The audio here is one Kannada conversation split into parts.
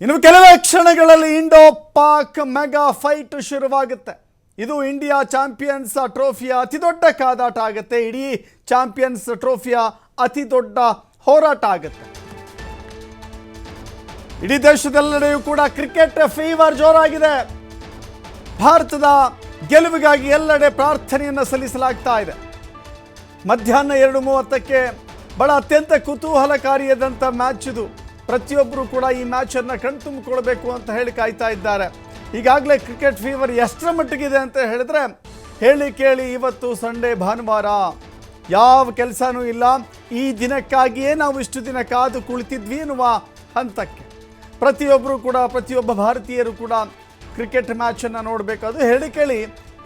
ಇನ್ನು ಕೆಲವೇ ಕ್ಷಣಗಳಲ್ಲಿ ಇಂಡೋ ಪಾಕ್ ಮೆಗಾ ಫೈಟ್ ಶುರುವಾಗುತ್ತೆ. ಇದು ಇಂಡಿಯಾ ಚಾಂಪಿಯನ್ಸ್ ಟ್ರೋಫಿಯ ಅತಿದೊಡ್ಡ ಕಾದಾಟ ಆಗುತ್ತೆ. ಇಡೀ ಚಾಂಪಿಯನ್ಸ್ ಟ್ರೋಫಿಯ ಅತಿ ದೊಡ್ಡ ಹೋರಾಟ ಆಗುತ್ತೆ. ಇಡೀ ದೇಶದೆಲ್ಲೆಡೆಯೂ ಕೂಡ ಕ್ರಿಕೆಟ್ ಫೀವರ್ ಜೋರಾಗಿದೆ. ಭಾರತದ ಗೆಲುವಿಗಾಗಿ ಎಲ್ಲೆಡೆ ಪ್ರಾರ್ಥನೆಯನ್ನು ಸಲ್ಲಿಸಲಾಗ್ತಾ ಇದೆ. ಮಧ್ಯಾಹ್ನ 2:30ಕ್ಕೆ ಬಹಳ ಅತ್ಯಂತ ಕುತೂಹಲಕಾರಿಯಾದಂಥ ಮ್ಯಾಚ್ ಇದು. ಪ್ರತಿಯೊಬ್ಬರು ಕೂಡ ಈ ಮ್ಯಾಚನ್ನು ಕಣ್ತುಂಬಿಕೊಳ್ಬೇಕು ಅಂತ ಹೇಳಿ ಕಾಯ್ತಾ ಇದ್ದಾರೆ. ಈಗಾಗಲೇ ಕ್ರಿಕೆಟ್ ಫೀವರ್ ಎಷ್ಟರ ಮಟ್ಟಿಗಿದೆ ಅಂತ ಹೇಳಿದ್ರೆ, ಹೇಳಿ ಕೇಳಿ ಇವತ್ತು ಸಂಡೇ ಭಾನುವಾರ, ಯಾವ ಕೆಲಸನೂ ಇಲ್ಲ, ಈ ದಿನಕ್ಕಾಗಿಯೇ ನಾವು ಇಷ್ಟು ದಿನ ಕಾದು ಕುಳಿತಿದ್ವಿ ಎನ್ನುವ ಹಂತಕ್ಕೆ ಪ್ರತಿಯೊಬ್ಬ ಭಾರತೀಯರು ಕೂಡ ಕ್ರಿಕೆಟ್ ಮ್ಯಾಚನ್ನು ನೋಡಬೇಕು. ಅದು ಹೇಳಿ ಕೇಳಿ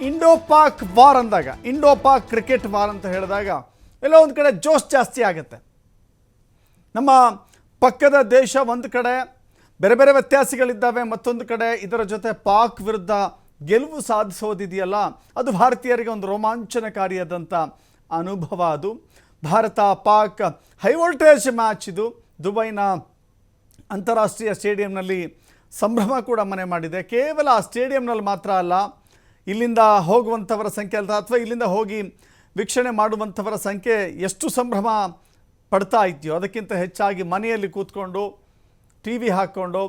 ಇಂಡೋ ಪಾಕ್ ವಾರ್ ಅಂದಾಗ, ಇಂಡೋ ಪಾಕ್ ಕ್ರಿಕೆಟ್ ವಾರ್ ಅಂತ ಹೇಳಿದಾಗ ಎಲ್ಲೋ ಒಂದು ಕಡೆ ಜೋಶ್ ಜಾಸ್ತಿ ಆಗುತ್ತೆ. ನಮ್ಮ ಪಕ್ಕದ ದೇಶ ಒಂದು ಕಡೆ, ಬೇರೆ ಬೇರೆ ವ್ಯತ್ಯಾಸಗಳಿದ್ದಾವೆ ಮತ್ತೊಂದು ಕಡೆ, ಇದರ ಜೊತೆ ಪಾಕ್ ವಿರುದ್ಧ ಗೆಲುವು ಸಾಧಿಸೋದಿದೆಯಲ್ಲ, ಅದು ಭಾರತೀಯರಿಗೆ ಒಂದು ರೋಮಾಂಚನಕಾರಿಯಾದಂಥ ಅನುಭವ. ಅದು Bharat Pak high voltage match. ಇದು ದುಬೈನ ಅಂತಾರಾಷ್ಟ್ರೀಯ ಸ್ಟೇಡಿಯಂನಲ್ಲಿ ಸಂಭ್ರಮ ಕೂಡ ಮನೆ ಮಾಡಿದೆ. ಕೇವಲ ಆ ಸ್ಟೇಡಿಯಂನಲ್ಲಿ ಮಾತ್ರ ಅಲ್ಲ, ಇಲ್ಲಿಂದ ಹೋಗುವಂಥವರ ಸಂಖ್ಯೆ ಅಥವಾ ಇಲ್ಲಿಂದ ಹೋಗಿ ವೀಕ್ಷಣೆ ಮಾಡುವಂಥವರ ಸಂಖ್ಯೆ ಎಷ್ಟು ಸಂಭ್ರಮ ಪಡ್ತಾ ಇದೆಯೋ ಅದಕ್ಕಿಂತ ಹೆಚ್ಚಾಗಿ ಮನೆಯಲ್ಲಿ ಕೂತ್ಕೊಂಡು ಟಿ ವಿ ಹಾಕ್ಕೊಂಡು,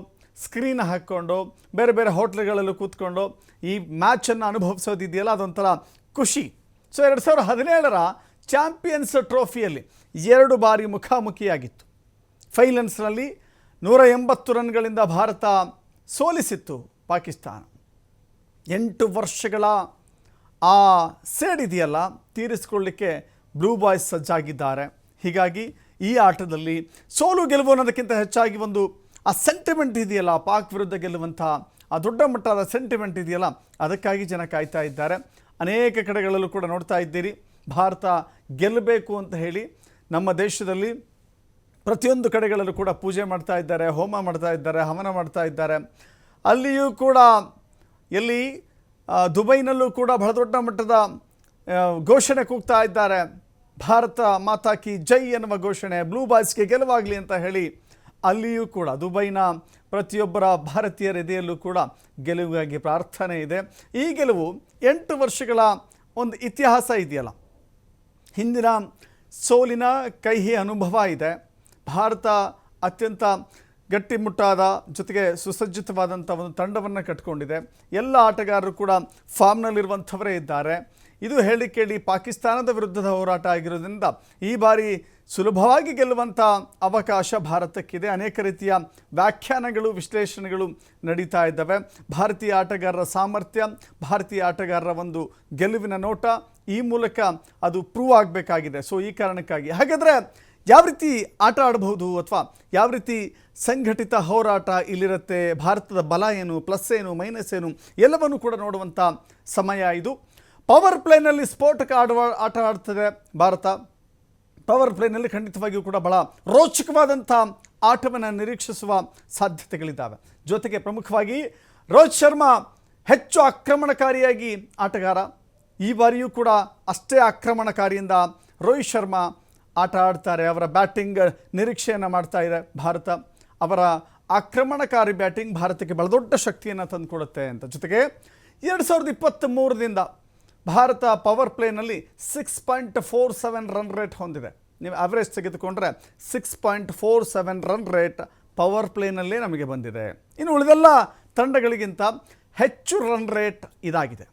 ಸ್ಕ್ರೀನ್ ಹಾಕ್ಕೊಂಡು, ಬೇರೆ ಬೇರೆ ಹೋಟ್ಲುಗಳಲ್ಲೂ ಕೂತ್ಕೊಂಡು ಈ ಮ್ಯಾಚನ್ನು ಅನುಭವಿಸೋದಿದೆಯಲ್ಲ, ಅದೊಂಥರ ಖುಷಿ. ಸೊ 2017ರ ಚಾಂಪಿಯನ್ಸ್ ಟ್ರೋಫಿಯಲ್ಲಿ 2 ಬಾರಿ ಮುಖಾಮುಖಿಯಾಗಿತ್ತು. ಫೈನಲ್ಸ್ನಲ್ಲಿ 180 ರನ್ಗಳಿಂದ ಭಾರತ ಸೋಲಿಸಿತ್ತು ಪಾಕಿಸ್ತಾನ. 8 ವರ್ಷಗಳ ಆ ಸೇಡಿದೆಯಲ್ಲ, ತೀರಿಸಿಕೊಳ್ಳಲಿಕ್ಕೆ ಬ್ಲೂ ಬಾಯ್ಸ್ ಸಜ್ಜಾಗಿದ್ದಾರೆ. ಹೀಗಾಗಿ ಈ ಆಟದಲ್ಲಿ ಸೋಲು ಗೆಲುವು ಅನ್ನೋದಕ್ಕಿಂತ ಹೆಚ್ಚಾಗಿ ಒಂದು ಆ ಸೆಂಟಿಮೆಂಟ್ ಇದೆಯಲ್ಲ, ಪಾಕ್ ವಿರುದ್ಧ ಗೆಲ್ಲುವಂಥ ಆ ದೊಡ್ಡ ಮಟ್ಟದ ಸೆಂಟಿಮೆಂಟ್ ಇದೆಯಲ್ಲ, ಅದಕ್ಕಾಗಿ ಜನ ಕಾಯ್ತಾ ಇದ್ದಾರೆ. ಅನೇಕ ಕಡೆಗಳಲ್ಲೂ ಕೂಡ ನೋಡ್ತಾ ಇದ್ದೀರಿ, ಭಾರತ ಗೆಲ್ಲಬೇಕು ಅಂತ ಹೇಳಿ ನಮ್ಮ ದೇಶದಲ್ಲಿ ಪ್ರತಿಯೊಂದು ಕಡೆಗಳಲ್ಲೂ ಕೂಡ ಪೂಜೆ ಮಾಡ್ತಾ ಇದ್ದಾರೆ, ಹೋಮ ಮಾಡ್ತಾ ಇದ್ದಾರೆ, ಹವನ ಮಾಡ್ತಾ ಇದ್ದಾರೆ. ಅಲ್ಲಿಯೂ ಕೂಡ ಎಲ್ಲಿ ದುಬೈನಲ್ಲೂ ಕೂಡ ಬಹಳ ದೊಡ್ಡ ಮಟ್ಟದ ಘೋಷಣೆ ಕೂಗ್ತಾ ಇದ್ದಾರೆ. ಭಾರತ ಮಾತಾ ಕಿ ಜೈ ಎನ್ನುವ ಘೋಷಣೆ, ಬ್ಲೂ ಬಾಯ್ಸ್ಗೆ ಗೆಲುವಾಗಲಿ ಅಂತ ಹೇಳಿ ಅಲ್ಲಿಯೂ ಕೂಡ ದುಬೈನ ಪ್ರತಿಯೊಬ್ಬರ ಭಾರತೀಯರ ಎದೆಯಲ್ಲೂ ಕೂಡ ಗೆಲುವಿಗಾಗಿ ಪ್ರಾರ್ಥನೆ ಇದೆ. ಈ ಗೆಲುವು 8 ವರ್ಷಗಳ ಒಂದು ಇತಿಹಾಸ ಇದೆಯಲ್ಲ, ಹಿಂದಿನ ಸೋಲಿನ ಕಹಿ ಅನುಭವ ಇದೆ. ಭಾರತ ಅತ್ಯಂತ ಗಟ್ಟಿಮುಟ್ಟಾದ ಜೊತೆಗೆ ಸುಸಜ್ಜಿತವಾದಂಥ ಒಂದು ತಂಡವನ್ನು ಕಟ್ಕೊಂಡಿದೆ. ಎಲ್ಲ ಆಟಗಾರರು ಕೂಡ ಫಾರ್ಮ್ನಲ್ಲಿರುವಂಥವರೇ ಇದ್ದಾರೆ. ಇದು ಹೇಳಿ ಕೇಳಿ ಪಾಕಿಸ್ತಾನದ ವಿರುದ್ಧದ ಹೋರಾಟ ಆಗಿರೋದ್ರಿಂದ ಈ ಬಾರಿ ಸುಲಭವಾಗಿ ಗೆಲ್ಲುವಂಥ ಅವಕಾಶ ಭಾರತಕ್ಕಿದೆ. ಅನೇಕ ರೀತಿಯ ವ್ಯಾಖ್ಯಾನಗಳು, ವಿಶ್ಲೇಷಣೆಗಳು ನಡೀತಾ ಇದ್ದಾವೆ. ಭಾರತೀಯ ಆಟಗಾರರ ಸಾಮರ್ಥ್ಯ, ಭಾರತೀಯ ಆಟಗಾರರ ಒಂದು ಗೆಲುವಿನ ನೋಟ ಈ ಮೂಲಕ ಅದು ಪ್ರೂವ್ ಆಗಬೇಕಾಗಿದೆ. ಸೊ ಈ ಕಾರಣಕ್ಕಾಗಿ ಹಾಗಾದರೆ ಯಾವ ರೀತಿ ಆಟ ಆಡಬಹುದು ಅಥವಾ ಯಾವ ರೀತಿ ಸಂಘಟಿತ ಹೋರಾಟ ಇಲ್ಲಿರುತ್ತೆ, ಭಾರತದ ಬಲ ಏನು, ಪ್ಲಸ್ ಏನು, ಮೈನಸ್ ಏನು, ಎಲ್ಲವನ್ನೂ ಕೂಡ ನೋಡುವಂಥ ಸಮಯ ಇದು. ಪವರ್ ಪ್ಲೇನಲ್ಲಿ ಸ್ಫೋಟಕ ಆಟ ಆಡ್ತದೆ ಭಾರತ. ಪವರ್ ಪ್ಲೇನಲ್ಲಿ ಖಂಡಿತವಾಗಿಯೂ ಕೂಡ ಬಹಳ ರೋಚಕವಾದಂಥ ಆಟವನ್ನು ನಿರೀಕ್ಷಿಸುವ ಸಾಧ್ಯತೆಗಳಿದ್ದಾವೆ. ಜೊತೆಗೆ ಪ್ರಮುಖವಾಗಿ ರೋಹಿತ್ ಶರ್ಮಾ ಹೆಚ್ಚು ಆಕ್ರಮಣಕಾರಿಯಾಗಿ ಆಟಗಾರ. ಈ ಬಾರಿಯೂ ಕೂಡ ಅಷ್ಟೇ ಆಕ್ರಮಣಕಾರಿಯಿಂದ ರೋಹಿತ್ ಶರ್ಮಾ ಆಟ ಆಡ್ತಾರೆ. ಅವರ ಬ್ಯಾಟಿಂಗ್ ನಿರೀಕ್ಷೆಯನ್ನು ಮಾಡ್ತಾ ಇದೆ ಭಾರತ. ಅವರ ಆಕ್ರಮಣಕಾರಿ ಬ್ಯಾಟಿಂಗ್ ಭಾರತಕ್ಕೆ ಬಹಳ ದೊಡ್ಡ ಶಕ್ತಿಯನ್ನು ತಂದುಕೊಡುತ್ತೆ ಅಂತ. ಜೊತೆಗೆ 2023ರಿಂದ ಭಾರತ ಪವರ್ ಪ್ಲೇನಲ್ಲಿ 6.47 ರನ್ ರೇಟ್ ಹೊಂದಿದೆ. ನೀವು ಆವ್ರೇಜ್ ತೆಗೆದುಕೊಂಡ್ರೆ 6.47 ರನ್ ರೇಟ್ ಪವರ್ ಪ್ಲೇನಲ್ಲೇ ನಮಗೆ ಬಂದಿದೆ. ಇನ್ನು ಉಳಿದೆಲ್ಲ ತಂಡಗಳಿಗಿಂತ ಹೆಚ್ಚು ರನ್ ರೇಟ್ ಇದಾಗಿದೆ.